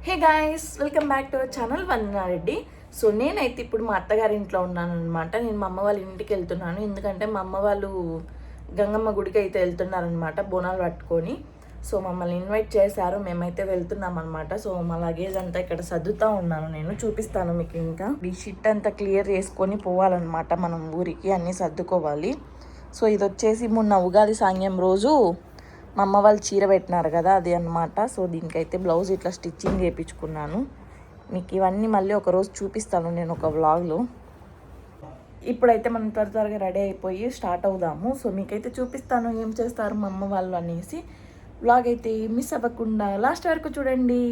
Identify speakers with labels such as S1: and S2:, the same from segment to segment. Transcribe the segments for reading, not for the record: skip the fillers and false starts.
S1: Hey guys, welcome back to our channel Vandana Reddy. So నేనైతే ఇప్పుడు మా అత్తగారి ఇంట్లో ఉన్నాను అనమాట. నేను మా అమ్మ వాళ్ళ ఇంటికి వెళ్తున్నాను, ఎందుకంటే మా అమ్మ వాళ్ళు గంగమ్మ గుడికి అయితే వెళ్తున్నారనమాట బోనాలు పట్టుకొని. సో మమ్మల్ని ఇన్వైట్ చేశారు, మేమైతే వెళ్తున్నాం అనమాట. సో మా లగేజ్ అంతా ఇక్కడ సర్దుతూ ఉన్నాను, నేను చూపిస్తాను మీకు. ఇంకా ఈ షిట్ అంతా క్లియర్ చేసుకొని పోవాలన్నమాట మనం ఊరికి, అన్నీ సర్దుకోవాలి. సో ఇది వచ్చేసి మొన్న ఉగాది సాంగ్యం రోజు మా అమ్మ వాళ్ళు చీర పెట్టినారు కదా, అది అనమాట. సో దీనికైతే బ్లౌజ్ ఇట్లా స్టిచ్చింగ్ చేయించుకున్నాను. మీకు ఇవన్నీ మళ్ళీ ఒకరోజు చూపిస్తాను నేను ఒక వ్లాగ్లో. ఇప్పుడైతే మనం త్వరగా రెడీ అయిపోయి స్టార్ట్ అవుదాము. సో మీకైతే చూపిస్తాను ఏం చేస్తారు మా అమ్మ వాళ్ళు అనేసి. వ్లాగ్ అయితే మిస్ అవ్వకుండా లాస్ట్ వరకు చూడండి.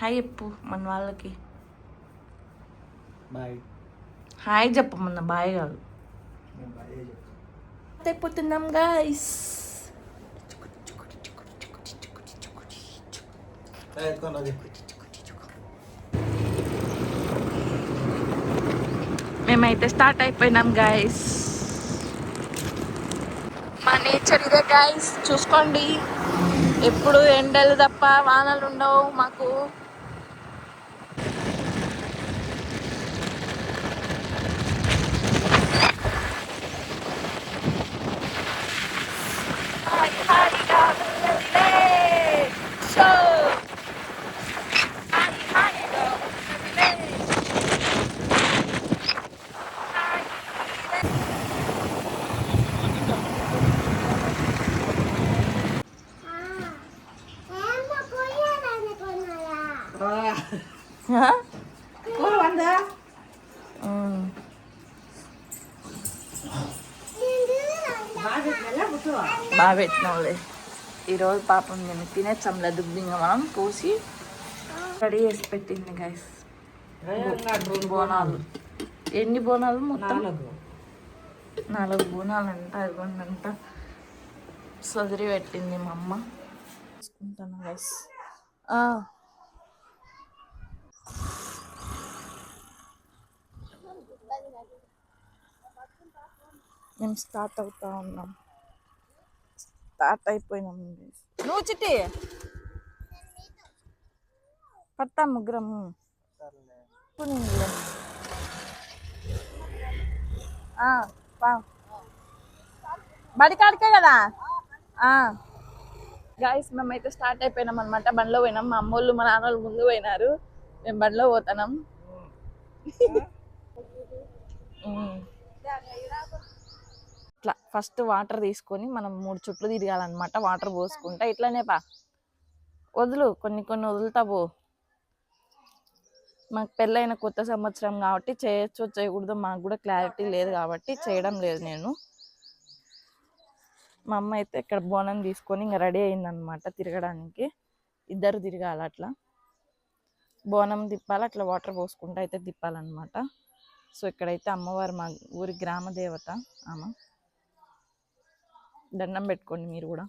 S1: హాయ్ చెప్పు మన వాళ్ళకి.
S2: బాయ్
S1: హాయ్ చెప్పమన్న, బాయ్ కాదు. అయిపోతున్నాం గాయ్స్. మేమైతే స్టార్ట్ అయిపోయినాం గాయ్స్. మా నేచర్ ఇదే గాయ్స్, చూసుకోండి. ఎప్పుడు ఎండలు తప్ప వానలు ఉండవు మాకు. బాగా పెట్టినాంలే. ఈరోజు పాపం నేను తినేచ్చాంలే, దుబ్బింగా మనం పోసి రెడీ చేసి పెట్టింది గైస్. బోనాలు, ఎన్ని బోనాలు మొత్తం? 4 బోనాలు అంట. అదిగోండంట సదిరి పెట్టింది మా అమ్మ. తీసుకుంటాను గైస్. మేము స్టార్ట్ అవుతా ఉన్నాం, స్టార్ట్ అయిపోయినాం. నువ్వు చిట్టి పడతా ముగ్గురము బడికాడికే కదా. గాయస్ మేమైతే స్టార్ట్ అయిపోయినాం అనమాట. బండ్లో పోయినాం, మా అమ్మోళ్ళు మా నాన్నోళ్ళు ముందు పోయినారు, మేము బండ్లో పోతున్నాం. ఇట్లా ఫస్ట్ వాటర్ తీసుకొని మనం 3 చుట్లు తిరగాలన్నమాట. వాటర్ పోసుకుంటా ఇట్లానే వదులు, కొన్ని వదులుతావు. మాకు పెళ్ళైన కొత్త సంవత్సరం కాబట్టి చేయొచ్చో చేయకూడదో మాకు కూడా క్లారిటీ లేదు, కాబట్టి చేయడం లేదు నేను. మా అమ్మ అయితే ఇక్కడ బోనం తీసుకొని ఇంకా రెడీ అయిందనమాట తిరగడానికి. ఇద్దరు తిరగాలి, అట్లా బోనం తిప్పాలి, అట్లా వాటర్ పోసుకుంటూ అయితే తిప్పాలన్నమాట. సో ఇక్కడైతే అమ్మవారు మా ఊరి గ్రామ దేవత ఆమె. దండం పెట్టుకోండి మీరు కూడా.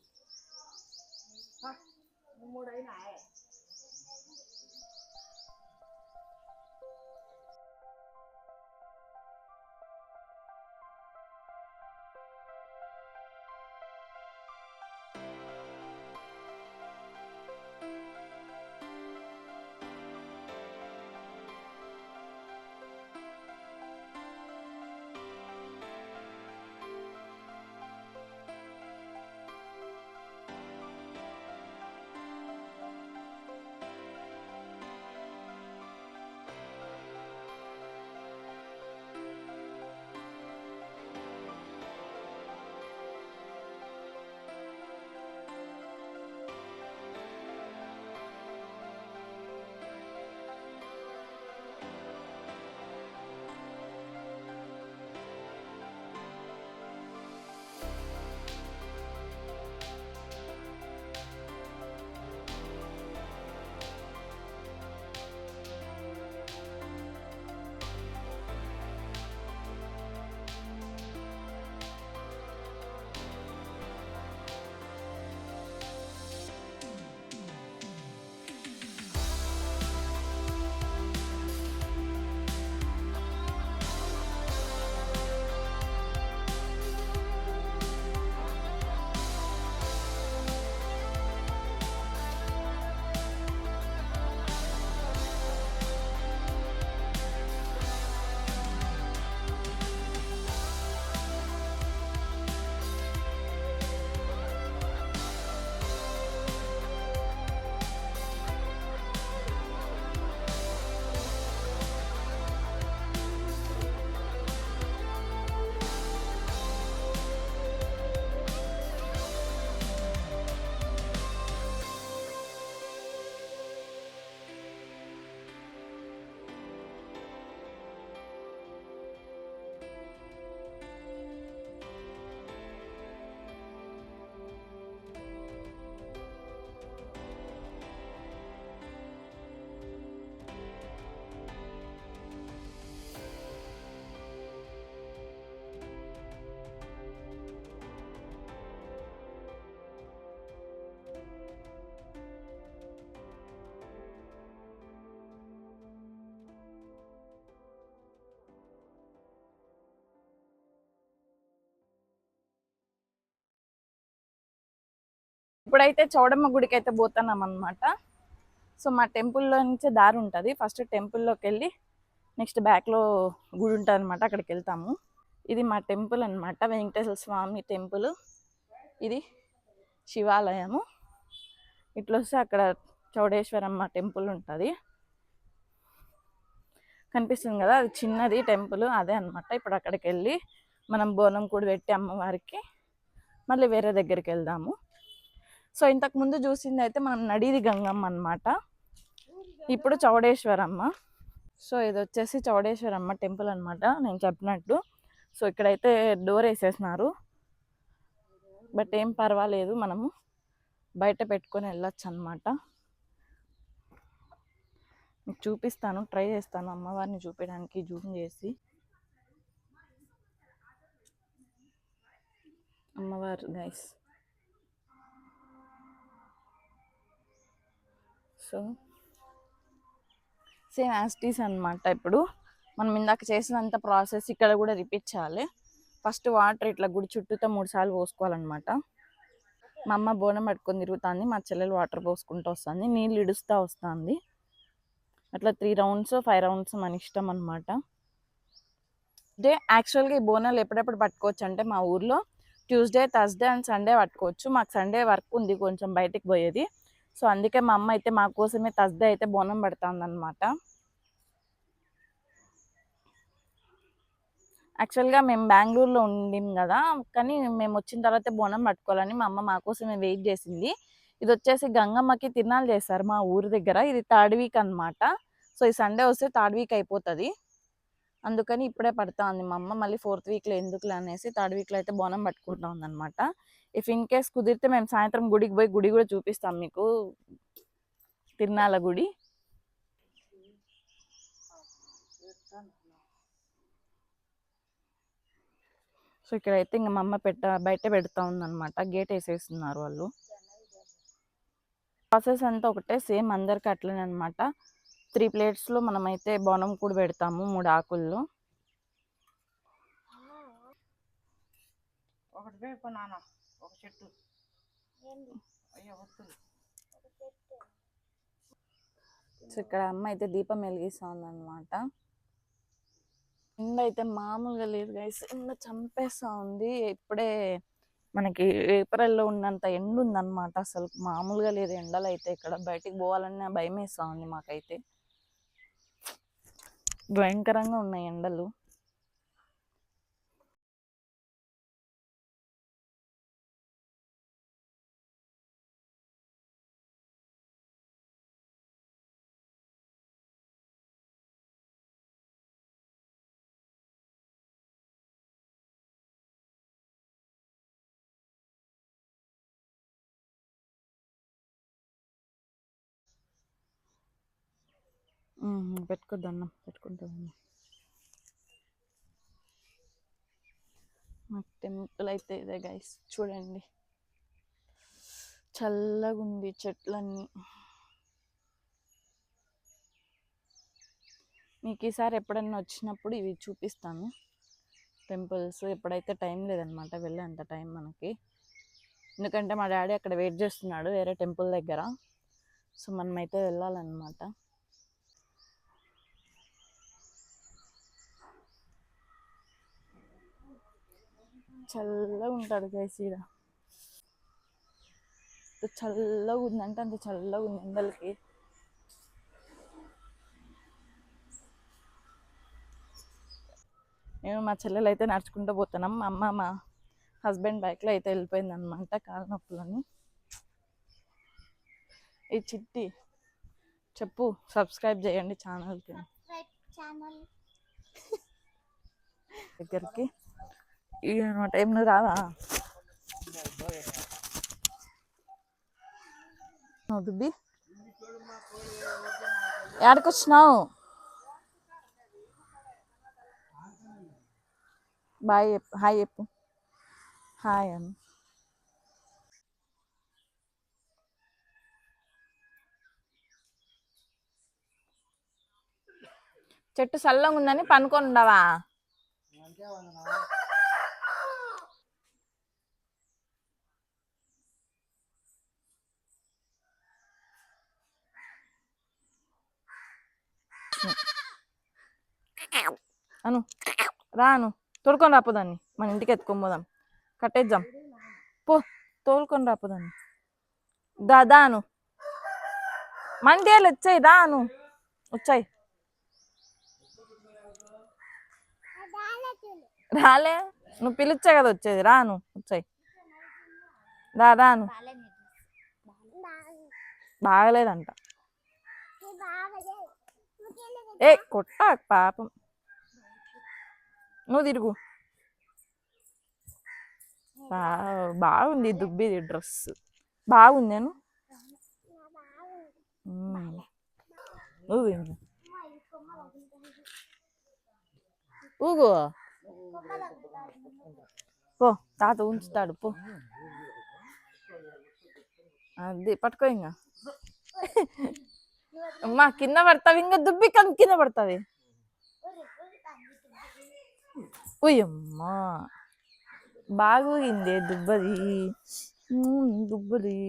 S1: ఇప్పుడైతే చౌడమ్మ గుడికి అయితే పోతున్నాం అనమాట. సో మా టెంపుల్లో నుంచే దారి ఉంటుంది. ఫస్ట్ టెంపుల్లోకి వెళ్ళి నెక్స్ట్ బ్యాక్లో గుడి ఉంటుంది అనమాట, అక్కడికి వెళ్తాము. ఇది మా టెంపుల్ అనమాట, వెంకటేశ్వర స్వామి టెంపుల్. ఇది శివాలయము. ఇట్లా వస్తే అక్కడ చౌడేశ్వరమ్మ టెంపుల్ ఉంటుంది, కనిపిస్తుంది కదా, అది చిన్నది టెంపుల్, అదే అనమాట. ఇప్పుడు అక్కడికి వెళ్ళి మనం బోనం కూడా పెట్టి అమ్మవారికి మళ్ళీ వేరే దగ్గరికి వెళ్దాము. సో ఇంతకు ముందు చూసింది అయితే మనం నడిది గంగమ్మ అనమాట, ఇప్పుడు చౌడేశ్వరమ్మ. సో ఇది వచ్చేసి చౌడేశ్వరమ్మ టెంపుల్ అనమాట నేను చెప్పినట్టు. సో ఇక్కడైతే డోర్ వేసేసినారు, బట్ ఏం పర్వాలేదు, మనము బయట పెట్టుకొని వెళ్ళొచ్చు అనమాట. మీకు చూపిస్తాను, ట్రై చేస్తాను అమ్మవారిని చూపించడానికి జూమ్ చేసి. అమ్మవారు గైస్. సో సేమ్ యాస్టీస్ అనమాట. ఇప్పుడు మనం ఇందాక చేసినంత ప్రాసెస్ ఇక్కడ కూడా రిపీట్ చేయాలి. ఫస్ట్ వాటర్ ఇట్లా గుడి చుట్టూతో 3 సార్లు పోసుకోవాలన్నమాట. మా అమ్మ బోనం పట్టుకొని తిరుగుతుంది, మా చెల్లెలు వాటర్ పోసుకుంటూ వస్తుంది, నీళ్ళు ఇడుస్తూ వస్తుంది. అట్లా 3 రౌండ్స్ 5 రౌండ్స్ మన ఇష్టం అనమాట. డే యాక్చువల్గా ఈ బోనాలు ఎప్పుడెప్పుడు పట్టుకోవచ్చు అంటే మా ఊర్లో ట్యూస్డే, థర్స్డే అండ్ సండే పట్టుకోవచ్చు. మాకు సండే వర్క్ ఉంది కొంచెం బయటికి పోయేది. సో అందుకే మా అమ్మ అయితే మా కోసమే థర్స్డే అయితే బోనం పెడుతుంది అనమాట. యాక్చువల్గా మేము బెంగళూరులో ఉండిం కదా, కానీ మేము వచ్చిన తర్వాత బోనం పట్టుకోవాలని మా అమ్మ మా కోసమే వెయిట్ చేసింది. ఇది వచ్చేసి గంగమ్మకి తిరునాళ్ళు చేస్తారు మా ఊరి దగ్గర. ఇది 3rd వీక్ అనమాట. సో ఈ సండే వస్తే 3rd వీక్ అయిపోతుంది, అందుకని ఇప్పుడే పడతా ఉంది మా అమ్మ. మళ్ళీ 4th వీక్లో ఎందుకులే అనేసి 3rd వీక్లో అయితే బోనం పట్టుకుంటా ఉందన్నమాట. ఇఫ్ ఇన్ కేస్ కుదిరితే మేము సాయంత్రం గుడికి పోయి గుడి కూడా చూపిస్తాం మీకు, తిరునాళ్ళ గుడి. సో ఇక్కడైతే ఇంకా మా అమ్మ బయట పెడతా ఉందన్నమాట, గేట్ వేసేస్తున్నారు వాళ్ళు. ప్రాసెస్ అంతా ఒకటే, సేమ్ అందరికి అట్లనే అనమాట. 3 ప్లేట్స్లో మనమైతే బోనం కూడా పెడతాము, 3 ఆకుల్లో. సో ఇక్కడ అమ్మ అయితే దీపం వెలిగిస్తా ఉందన్నమాట. ఎండ అయితే మామూలుగా లేదు గైస్, ఎండ చంపేస్తా ఉంది. ఇప్పుడే మనకి ఏప్రిల్లో ఉన్నంత ఎండ ఉందన్నమాట, అసలు మామూలుగా లేదు ఎండలు అయితే. ఇక్కడ బయటికి పోవాలన్నా భయం వేస్తూ ఉంది మాకైతే, భయంకరంగా ఉన్నాయి ఎండలు. పెట్టుకోద్దన్న పెట్టుకుంటాను. మా టెంపుల్ అయితే ఇదే గైస్, చూడండి చల్లగా ఉంది చెట్లన్నీ. మీకు ఈసారి ఎప్పుడన్నా వచ్చినప్పుడు ఇవి చూపిస్తాను టెంపుల్స్. ఎప్పుడైతే టైం లేదనమాట వెళ్ళేంత టైం మనకి, ఎందుకంటే మా డాడీ అక్కడ వెయిట్ చేస్తున్నాడు వేరే టెంపుల్ దగ్గర. సో మనమైతే వెళ్ళాలన్నమాట. చల్లగా ఉంటుంది గైస్ ఈడ, చల్లగా ఉందంటే అంత చల్లగా ఉంది ఎండలకి. మేము మా చెల్లెలు అయితే నడుచుకుంటూ పోతున్నాం, మా అమ్మ మా హస్బెండ్ బైక్లో అయితే వెళ్ళిపోయింది అనమాట కాళ్ళ నొప్పులని. ఈ చిట్టి చెప్పు, సబ్స్క్రైబ్ చేయండి ఛానల్కి దగ్గరికి. ఇవి అనమాట. ఏం నువ్వు రావా దుబ్బి, ఎక్కడికి వచ్చినావు? బాయ్ చెప్పు, హాయ్ చెప్పు. హాయ్ అని చెట్టు చల్లగా ఉందని పనుకొని ఉండవా? అను రాను తోడుకొని రాపోదాన్ని మన ఇంటికి ఎత్తుకొని పోదాం కట్టేద్దాం పో తోలుకొని రాపోదాన్ని దాను మంటేలు వచ్చాయి రాను వచ్చాయి రాలే నువ్వు పిలిచే కదా వచ్చేది రాను వచ్చాయి రాను బాగలేదంట ఏ కొట్ట పాపం నువ్వు తిరుగు బాగుంది దుబ్బిది డ్రెస్ బాగుంది నేను ఊగు పో తాత ఉంచుతాడు పో అది పట్టుకో ఇంకా అమ్మా కింద పడతావి ఇంకా దుబ్బి కింద పడతావి ఉయ్యమ్మా బాగుంది దుబ్బది దుబ్బది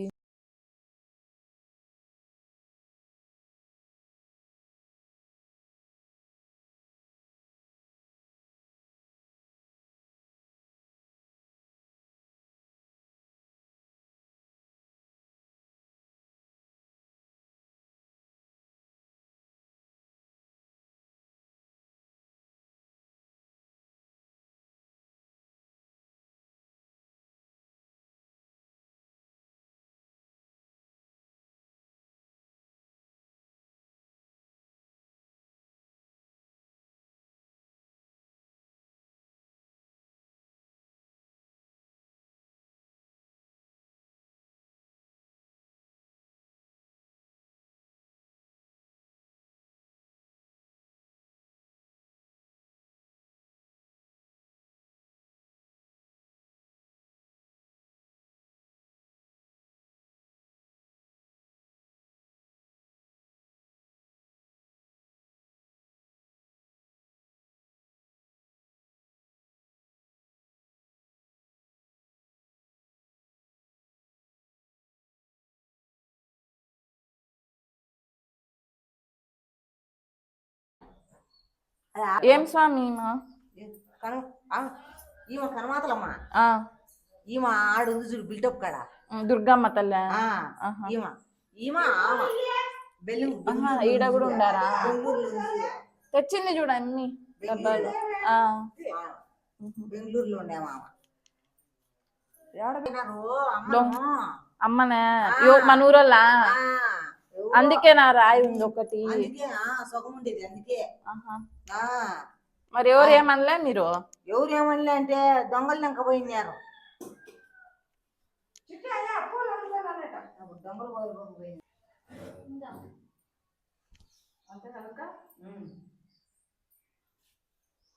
S1: ఏం స్వామి
S2: ఈమె కనమాతలమ్మా ఈమె ఆడుంది చూడు బిల్డప్ కాడ
S1: దుర్గమ్మ తల్లి ఈడ కూడా ఉండారా తెచ్చింది చూడు అన్ని డబ్బాలు
S2: బెంగళూరులో ఉండేమా
S1: అమ్మనే మన ఊరల్లా అందుకే నా రాయి ఉంది ఒకటి
S2: సుఖం ఉండేది అందుకే
S1: మరి ఎవరు ఏమనలే మీరు
S2: ఎవరు ఏమనలే అంటే దొంగలు ఇంకా పోయినారు దొంగలు అంతే కనుక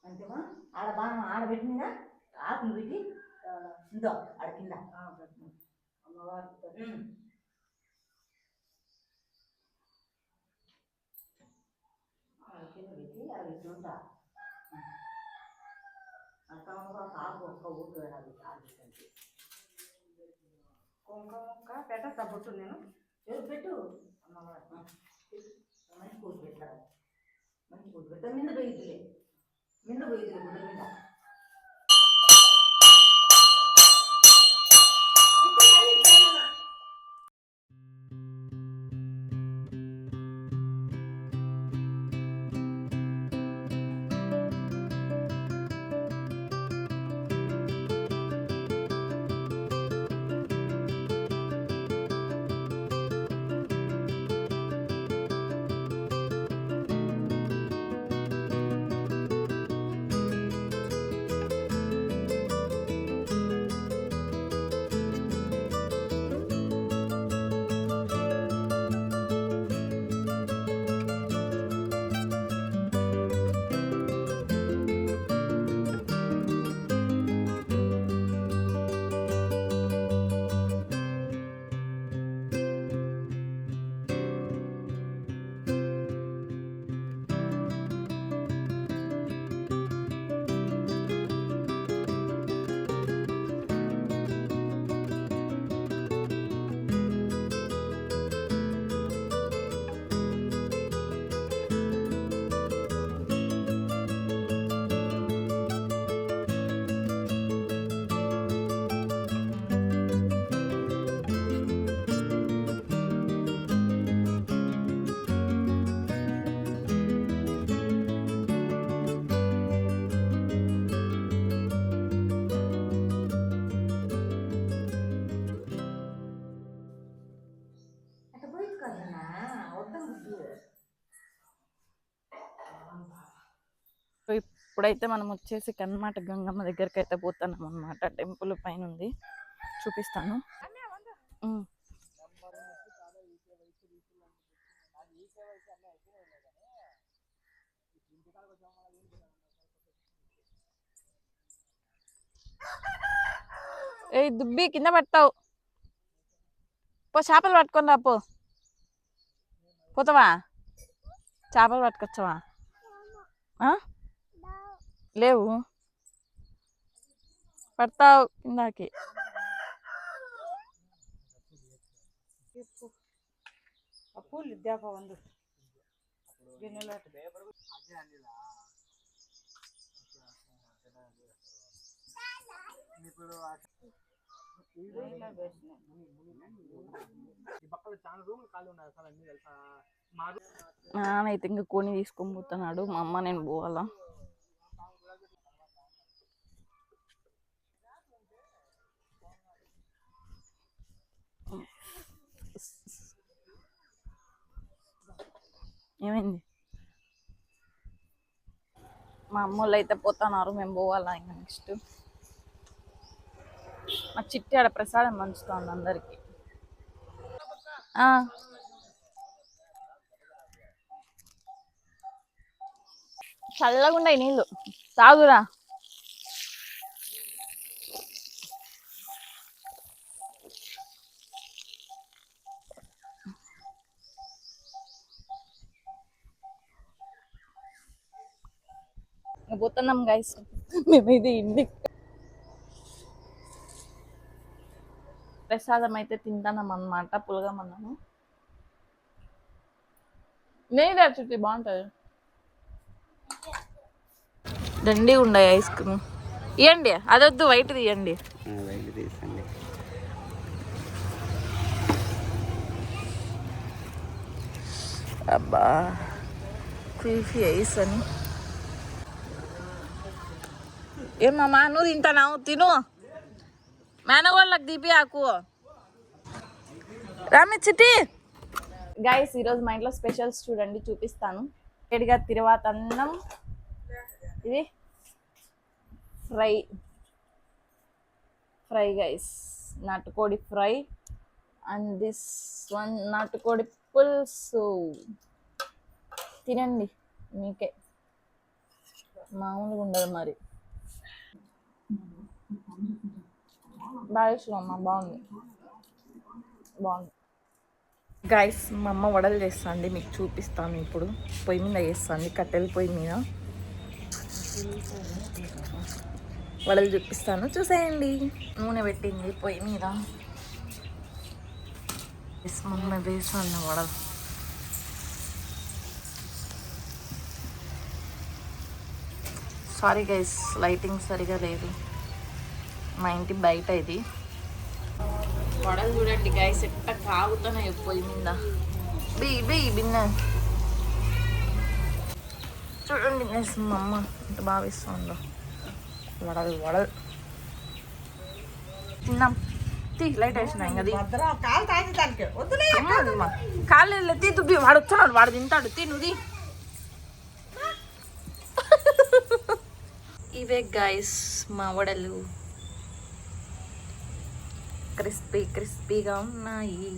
S2: అంతేమా ఆడ బాగా ఆడబెట్టిందా ఆకులు పెట్టి ఇందో ఆడ కింద అమ్మవారి కింద పెట్టి అది చూడ ఆకు ఒక్క ఊరు వేడాలి కుంకుమ పెట్ట బొట్టు నేను ఎవరు పెట్టు అమ్మవారు మంచి కూర పెట్టారు మంచి కూర పెట్ట మీద పోయిద్దులే గుడ్డ మీద వద్దన్నా వద్దు.
S1: ఇప్పుడైతే మనం వచ్చేసి కన్నమాట గంగమ్మ దగ్గరికి అయితే పోతున్నాం అనమాట. టెంపుల్ పైన ఉంది, చూపిస్తాను. ఏ దుబ్బి కింద పడతావు, పో చేపలు పట్టుకొని రా. పోతావా? చేపలు పట్టుకొచ్చావా? లేవు, పడతావు కిందకి.
S2: పూలు ఇద్దాక ಒಂದು గిన్నెలో
S1: నానైతే ఇంకా కొని తీసుకొని పోతున్నాడు. మా అమ్మ నేను పోవాలా. ఏమైంది? మా అమ్మోళ్ళు అయితే పోతున్నారు, మేము పోవాలా ఇంకా నెక్స్ట్. మా చిట్టి ఆడ ప్రసాదం పంచుతోంది అందరికి. చల్లగా ఉన్నాయి నీళ్ళు, తాగురా. పోతున్నాం గైస్, మేమైతే ఇంటి ప్రసాదం అయితే తింటాం అన్నమాట. పులగమన్నాము, నెయ్యి చుట్టి బాగుంటుంది. దండి ఉన్నాయి ఐస్ క్రీమ్. ఇవ్వండి, అదొద్దు, వైట్ తీయండి. అబ్బా కుల్ఫీ ఐస్ అని. ఏమమ్మా నువ్వు తింటానావు? తిను, మేనగోళ్ళకి దీపి ఆకు. రామి చిట్టి. గైస్ ఈరోజు మా ఇంట్లో స్పెషల్స్ చూడండి, చూపిస్తాను. వేడిగా తిరువాత అన్నం, ఇది ఫ్రై గైస్, నాటుకోడి ఫ్రై. అండ్ దిస్ వన్ నాటుకోడి పులుసు. తినండి, మీకే మామూలుగా ఉండదు మరి. బాగా ఇష్టం అమ్మ, బాగుంది. గైస్ మా అమ్మ వడలు చేస్తుంది, మీకు చూపిస్తాను ఇప్పుడు. పొయ్యి మీద చేస్తుంది, కట్టెల పొయ్యి మీద వడలు చూపిస్తాను, చూసేయండి. నూనె పెట్టింది పొయ్యి మీద, మమ్మ వేస్తుంది వడలు. సారీ గైస్, లైటింగ్ సరిగా లేదు, మా ఇంటి బయట ఇది. వడలు చూడండి గైస్ ఎట్ట కాగుతున్నాయి పొయ్యి మీద. బిన్న చూడండి గైస్, మా అమ్మ ఎంత బాగా వేస్తుందో వడలు. తిన్నాం, తీ లైట్ వేసినాయి అది. కాళ్ళు తీ తుబ్బి, వాడు వచ్చాడు, వాడు తింటాడు. తినుది. ఇవే గైస్ మా వడలు, క్రిస్పీగా ఉన్నాయి.